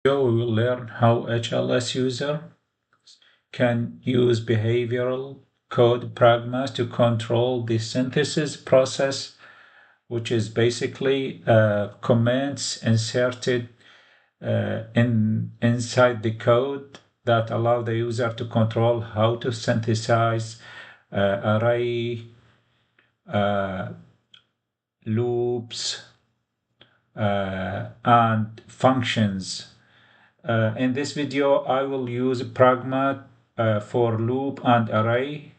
We will learn how HLS user can use behavioral code Pragmas to control the synthesis process, which is basically commands inserted inside the code that allow the user to control how to synthesize array, loops, and functions. In this video, I will use Pragma for loop and array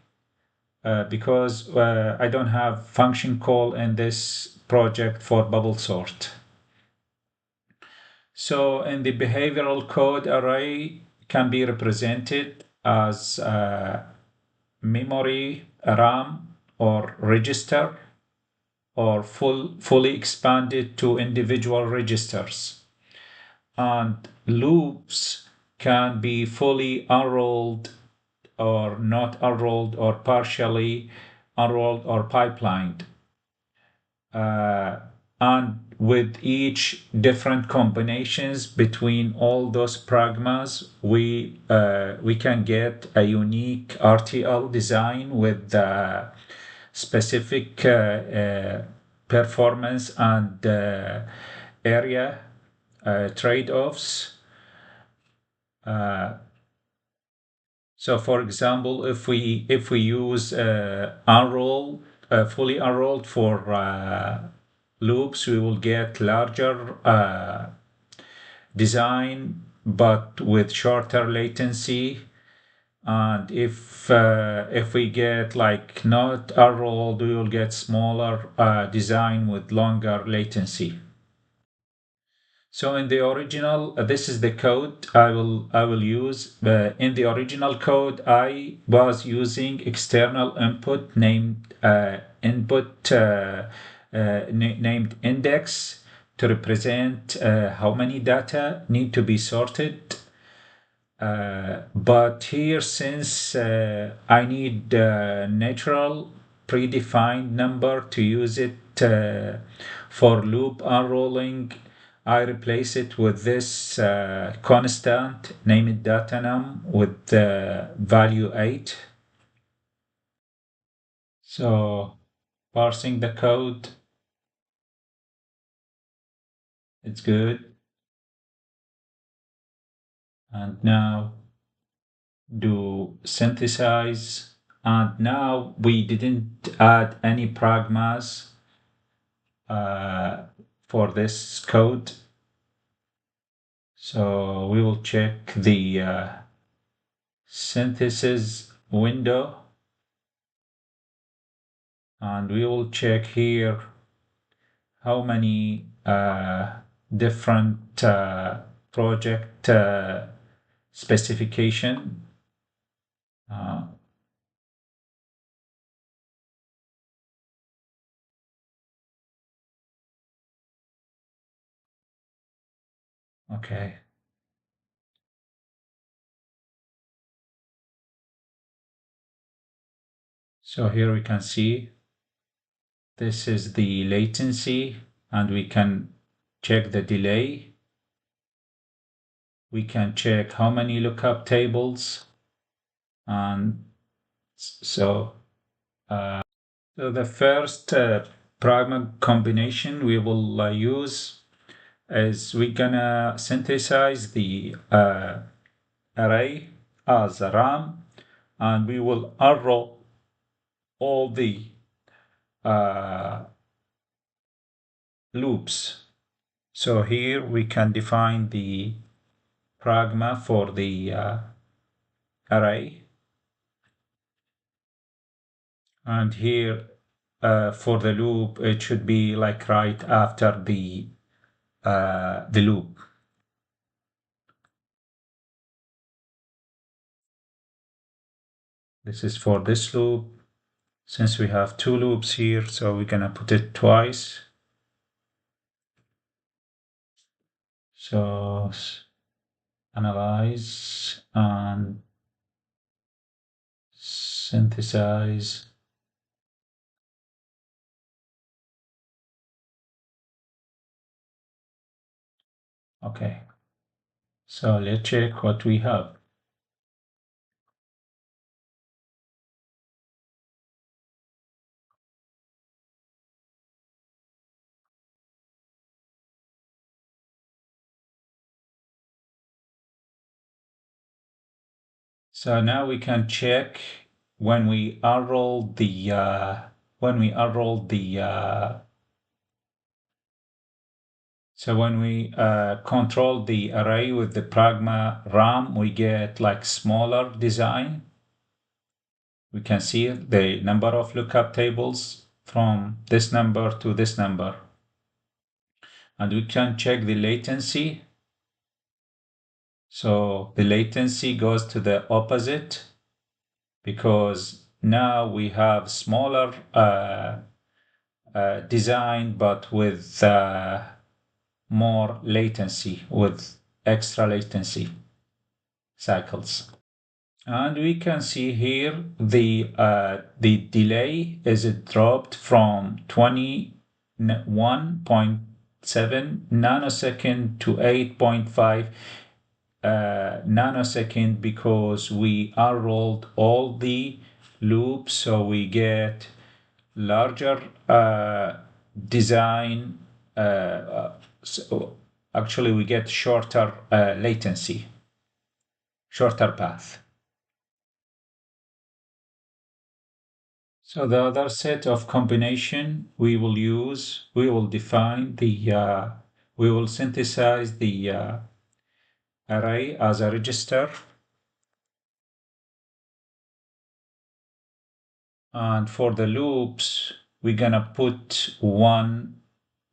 because I don't have function call in this project for bubble sort. So in the behavioral code, array can be represented as memory, RAM, or register, or fully expanded to individual registers. And loops can be fully unrolled or not unrolled or partially unrolled or pipelined. And with each different combinations between all those pragmas, we can get a unique RTL design with specific performance and area trade-offs. So, for example, if we use unrolled, fully unrolled for loops, we will get larger design, but with shorter latency. And if we get like not unrolled, we will get smaller design with longer latency. So in the original, this is the code I will use. In the original code, I was using external input named named index to represent how many data need to be sorted. But here, since I need natural predefined number to use it for loop unrolling, I replace it with this constant named datanum with value 8. So parsing the code, it's good. And now do synthesize. And now we didn't add any pragmas for this code. So we will check the synthesis window, and we will check here how many different project specification. Okay. So here we can see this is the latency, and we can check the delay. We can check how many lookup tables, and so the first Pragma combination we will use is we're gonna synthesize the array as a RAM, and we will unroll all the loops. So here we can define the pragma for the array, and here for the loop it should be like right after the loop. This is for this loop. Since we have two loops here, so we're gonna put it twice. So analyze and synthesize. Okay. So let's check what we have. So now we can check when we unroll the when we unroll the so when we control the array with the Pragma RAM, we get like smaller design. We can see the number of lookup tables from this number to this number. And we can check the latency. So the latency goes to the opposite because now we have smaller design, but with more latency, with extra latency cycles. And we can see here the delay is dropped from 21.7 nanosecond to 8.5 nanosecond because we unrolled all the loops, so we get larger design. So actually, we get shorter latency, shorter path. So the other set of combination we will use, we will define the, we will synthesize the array as a register. And for the loops, we're gonna put one,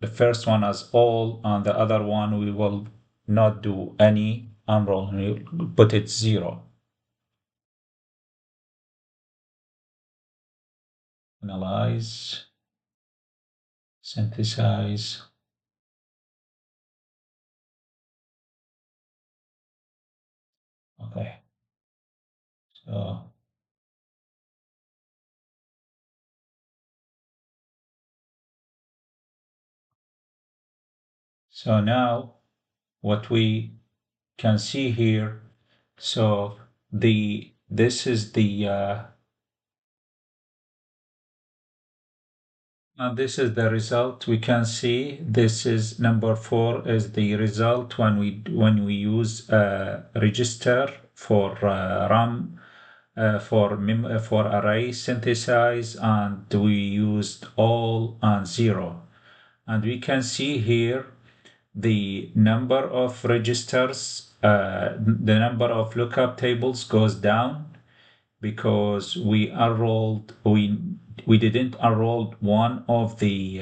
the first one as all, and the other one we will not do any unroll, we'll put it 0. Analyze, synthesize. Okay, so now what we can see here, so this is the and this is the result. We can see this is number 4 is the result when we use register for RAM for array synthesize, and we used all and 0. And we can see here the number of registers, the number of lookup tables goes down because we didn't unroll one of the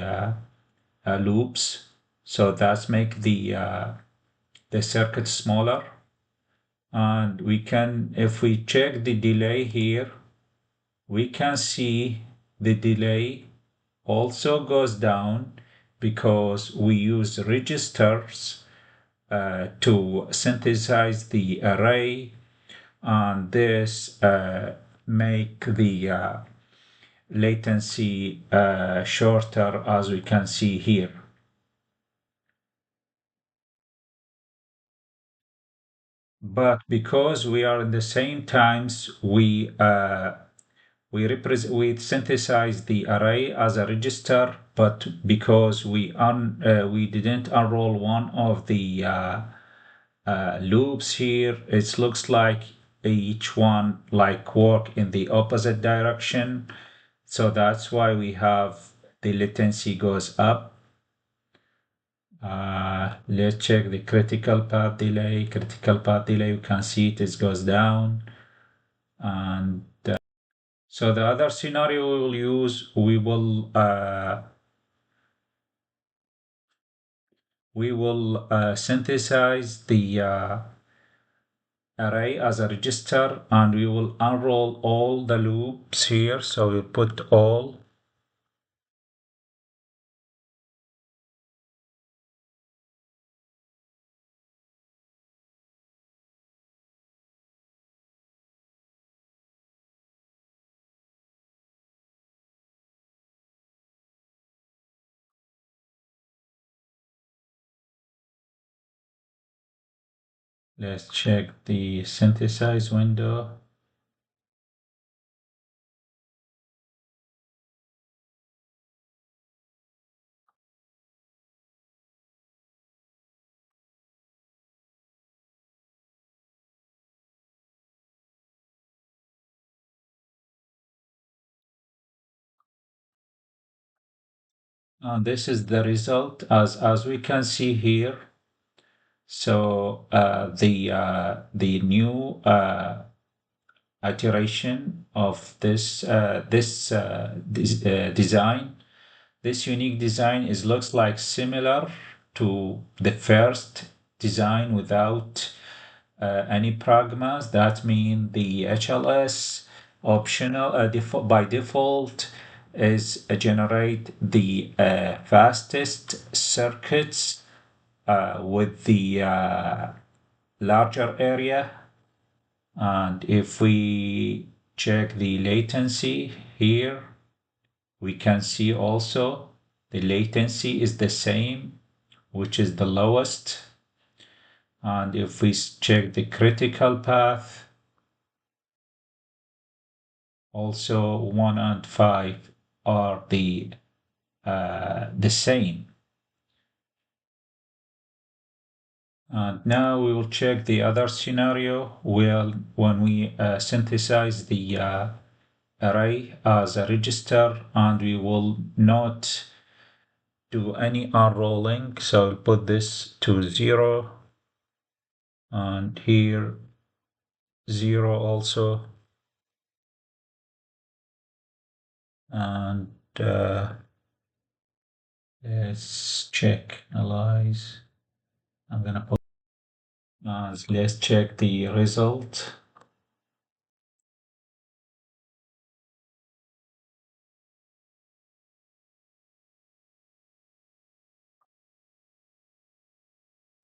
loops, so that's make the circuit smaller. And we can, if we check the delay here, we can see the delay also goes down because we use registers to synthesize the array, and this make the latency shorter, as we can see here. But because we are in the same times, we synthesize the array as a register, but because we didn't unroll one of the loops here, it looks like each one like work in the opposite direction. So that's why we have the latency goes up. Let's check the critical path delay. Critical path delay, you can see it goes down. And so the other scenario we will use, we will synthesize the array as a register, and we will unroll all the loops here. So we put all. Let's check the synthesize window. And this is the result as we can see here. So the new iteration of this design, this unique design looks like similar to the first design without any pragmas. That means the HLS optional by default is generate the fastest circuits with the larger area. And if we check the latency here, we can see also the latency is the same, which is the lowest. And if we check the critical path, also 1 and 5 are the same. And now we will check the other scenario when we synthesize the array as a register, and we will not do any unrolling. So I'll put this to 0, and here 0 also, and let's check analyze. I'm gonna put let's check the result.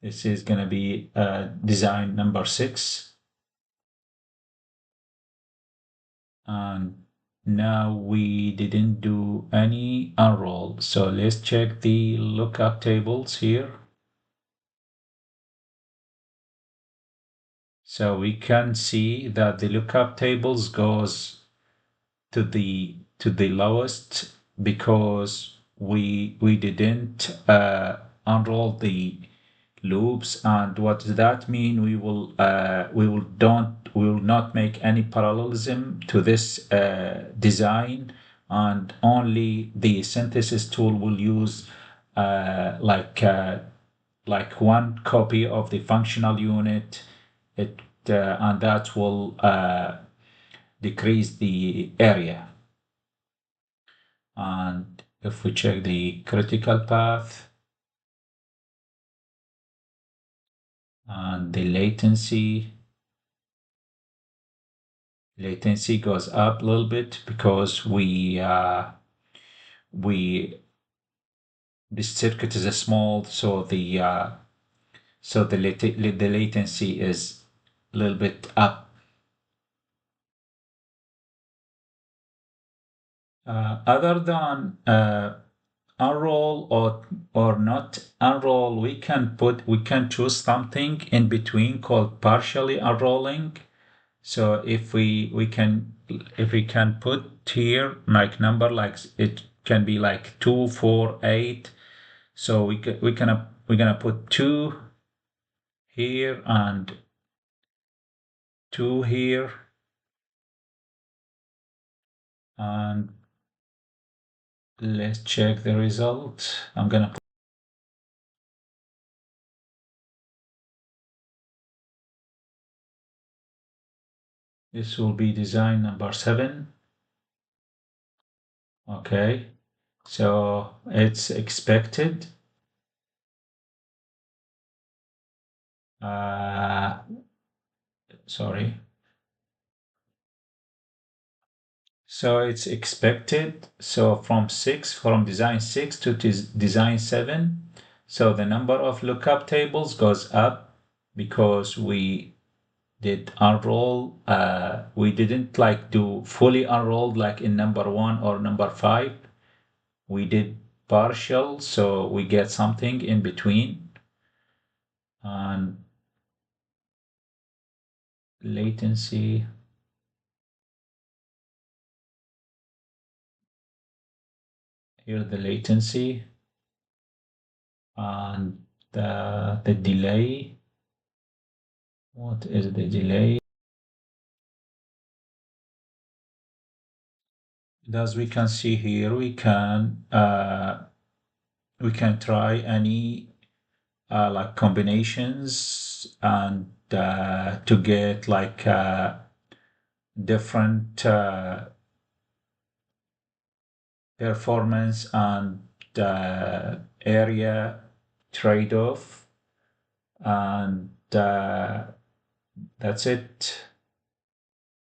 This is gonna be design number 6, and now we didn't do any unroll. So let's check the lookup tables here. So we can see that the lookup tables goes to the lowest because we didn't unroll the loops. And what does that mean? We will not make any parallelism to this design, and only the synthesis tool will use like one copy of the functional unit. And that will decrease the area. And if we check the critical path and the latency goes up a little bit because this circuit is a small, so the latency is a little bit up. Other than unroll or not unroll, we can choose something in between called partially unrolling. So if we can put here like number, like it can be like 2, 4, 8. So we're gonna put 2 here and 2 here, and let's check the result. I'm gonna put this will be design number 7. Okay, so it's expected. Sorry. So it's expected. So from design 6 to design 7. So the number of lookup tables goes up because we did unroll. We didn't like do fully unrolled like in number 1 or number 5. We did partial, so we get something in between. And latency. Here the latency and the delay. What is the delay? As we can see here, we can try any like combinations and to get like different performance and area trade-off, and that's it.